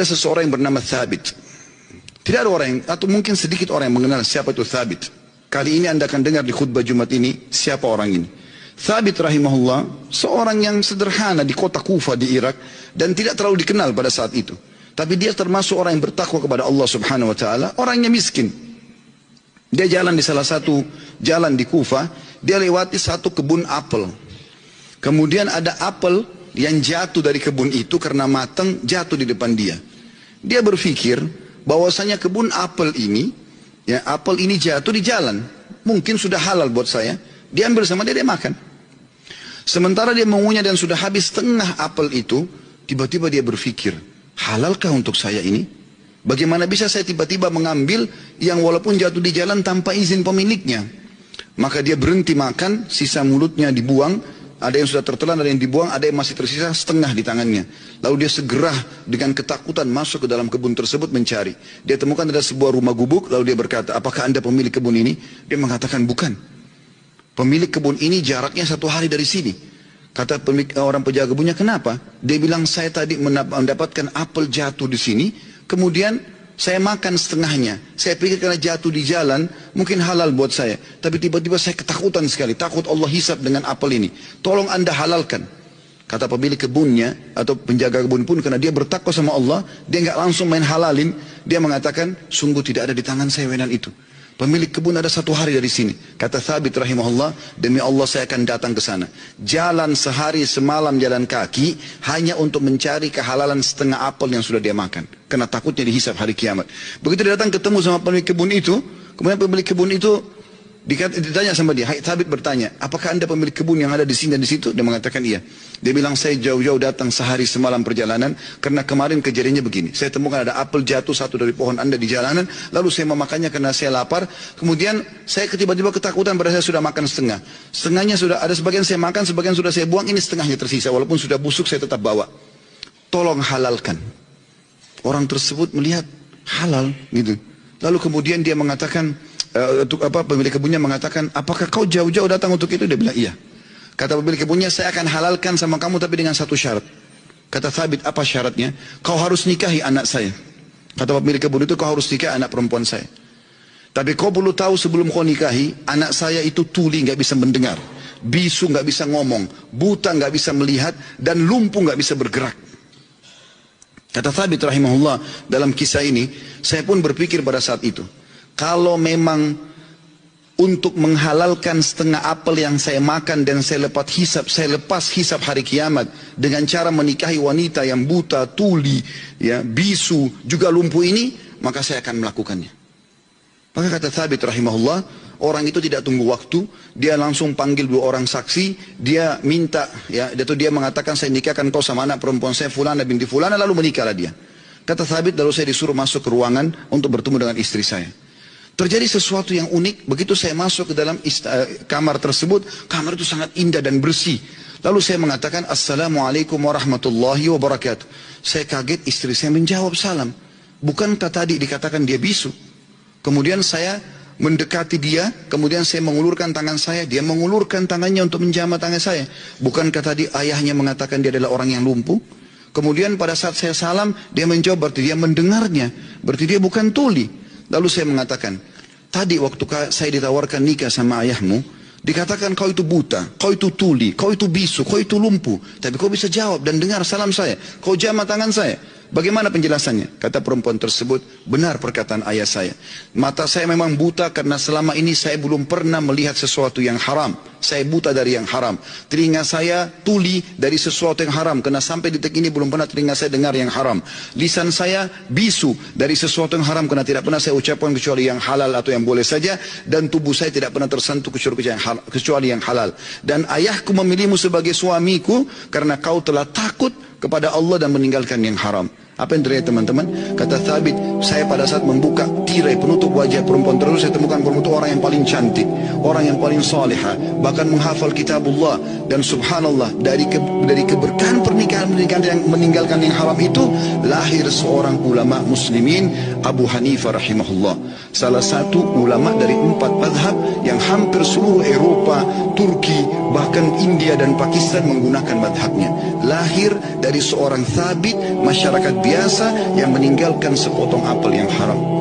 Ada seseorang yang bernama Thabit. Tidak ada orang yang, atau mungkin sedikit orang yang mengenal siapa itu Thabit. Kali ini Anda akan dengar di khutbah Jumat ini siapa orang ini. Thabit rahimahullah, seorang yang sederhana di kota Kufa di Irak dan tidak terlalu dikenal pada saat itu. Tapi dia termasuk orang yang bertakwa kepada Allah Subhanahu wa taala, orangnya miskin. Dia jalan di salah satu jalan di Kufa, dia lewati satu kebun apel. Kemudian ada apel yang jatuh dari kebun itu karena matang, jatuh di depan dia. Dia berpikir bahwasanya kebun apel ini, ya apel ini jatuh di jalan, mungkin sudah halal buat saya. Dia ambil sama dia, dia makan. Sementara dia mengunyah dan sudah habis setengah apel itu, tiba-tiba dia berpikir, halalkah untuk saya ini? Bagaimana bisa saya tiba-tiba mengambil yang walaupun jatuh di jalan tanpa izin pemiliknya? Maka dia berhenti makan, sisa mulutnya dibuang. Ada yang sudah tertelan, ada yang dibuang, ada yang masih tersisa setengah di tangannya. Lalu dia segera dengan ketakutan masuk ke dalam kebun tersebut mencari. Dia temukan ada sebuah rumah gubuk, lalu dia berkata, apakah Anda pemilik kebun ini? Dia mengatakan, bukan. Pemilik kebun ini jaraknya 1 hari dari sini. Kata pemilik, orang penjaga kebunnya, kenapa? Dia bilang, saya tadi mendapatkan apel jatuh di sini, kemudian saya makan setengahnya. Saya pikir karena jatuh di jalan, mungkin halal buat saya. Tapi tiba-tiba saya ketakutan sekali. Takut Allah hisab dengan apel ini. Tolong Anda halalkan. Kata pemilik kebunnya, atau penjaga kebun pun, karena dia bertakwa sama Allah, dia nggak langsung main halalin. Dia mengatakan, sungguh tidak ada di tangan saya wenan itu. Pemilik kebun ada 1 hari dari sini. Kata Thabit rahimahullah, demi Allah saya akan datang ke sana. Jalan sehari semalam jalan kaki, hanya untuk mencari kehalalan setengah apel yang sudah dia makan. Karena takutnya dihisab hari kiamat. Begitu dia datang ketemu sama pemilik kebun itu, kemudian pemilik kebun itu ditanya sama dia, Thabit bertanya, apakah Anda pemilik kebun yang ada di sini dan di situ? Dia mengatakan iya. Dia bilang, saya jauh-jauh datang sehari semalam perjalanan, karena kemarin kejadiannya begini. Saya temukan ada apel jatuh satu dari pohon Anda di jalanan, lalu saya memakannya karena saya lapar. Kemudian saya tiba-tiba ketakutan pada saya sudah makan setengah. Setengahnya sudah, ada sebagian saya makan, sebagian sudah saya buang, ini setengahnya tersisa. Walaupun sudah busuk saya tetap bawa. Tolong halalkan. Orang tersebut melihat halal gitu. Lalu kemudian dia mengatakan, pemilik kebunnya mengatakan, apakah kau jauh-jauh datang untuk itu? Dia bilang iya. Kata pemilik kebunnya, saya akan halalkan sama kamu tapi dengan satu syarat. Kata Thabit, apa syaratnya? Kau harus nikahi anak saya. Kata pemilik kebun itu, kau harus nikahi anak perempuan saya. Tapi kau perlu tahu sebelum kau nikahi, anak saya itu tuli, nggak bisa mendengar, bisu nggak bisa ngomong, buta nggak bisa melihat, dan lumpuh nggak bisa bergerak. Kata Thabit rahimahullah, dalam kisah ini, saya pun berpikir pada saat itu, kalau memang untuk menghalalkan setengah apel yang saya makan dan saya lepas hisab hari kiamat dengan cara menikahi wanita yang buta, tuli, ya, bisu, juga lumpuh ini, maka saya akan melakukannya. Maka kata Thabit rahimahullah, orang itu tidak tunggu waktu, dia langsung panggil 2 orang saksi, dia minta, ya, dia mengatakan saya nikahkan kau sama anak perempuan saya Fulana binti Fulana, lalu menikahlah dia. Kata Thabit, lalu saya disuruh masuk ke ruangan untuk bertemu dengan istri saya. Terjadi sesuatu yang unik, begitu saya masuk ke dalam kamar tersebut, kamar itu sangat indah dan bersih. Lalu saya mengatakan, Assalamualaikum warahmatullahi wabarakatuh. Saya kaget, istri saya menjawab salam. Bukankah tadi dikatakan dia bisu? Kemudian saya mendekati dia, kemudian saya mengulurkan tangan saya, dia mengulurkan tangannya untuk menjamah tangan saya. Bukankah tadi ayahnya mengatakan dia adalah orang yang lumpuh? Kemudian pada saat saya salam, dia menjawab, berarti dia mendengarnya, berarti dia bukan tuli. Lalu saya mengatakan, tadi waktu saya ditawarkan nikah sama ayahmu, dikatakan kau itu buta, kau itu tuli, kau itu bisu, kau itu lumpuh. Tapi kau bisa jawab dan dengar salam saya, kau jamah tangan saya. Bagaimana penjelasannya? Kata perempuan tersebut, benar perkataan ayah saya. Mata saya memang buta karena selama ini saya belum pernah melihat sesuatu yang haram. Saya buta dari yang haram. Telinga saya tuli dari sesuatu yang haram, karena sampai detik ini belum pernah telinga saya dengar yang haram. Lisan saya bisu dari sesuatu yang haram, karena tidak pernah saya ucapkan kecuali yang halal atau yang boleh saja. Dan tubuh saya tidak pernah tersentuh kecuali yang halal. Dan ayahku memilihmu sebagai suamiku karena kau telah takut kepada Allah dan meninggalkan yang haram. Apa yang terjadi teman-teman? Kata Thabit, saya pada saat membuka tirai penutup wajah perempuan tersebut, saya temukan perempuan itu orang yang paling cantik, orang yang paling salihah, bahkan menghafal kitabullah. Dan subhanallah, dari keberkahan pernikahan yang meninggalkan yang haram itu, lahir seorang ulama muslimin, Abu Hanifah rahimahullah. Salah satu ulama dari 4 mazhab yang hampir seluruh Eropa, Turki, bahkan India dan Pakistan menggunakan mazhabnya. Lahir dari seorang Thabit, masyarakat biasa yang meninggalkan sepotong apel yang haram.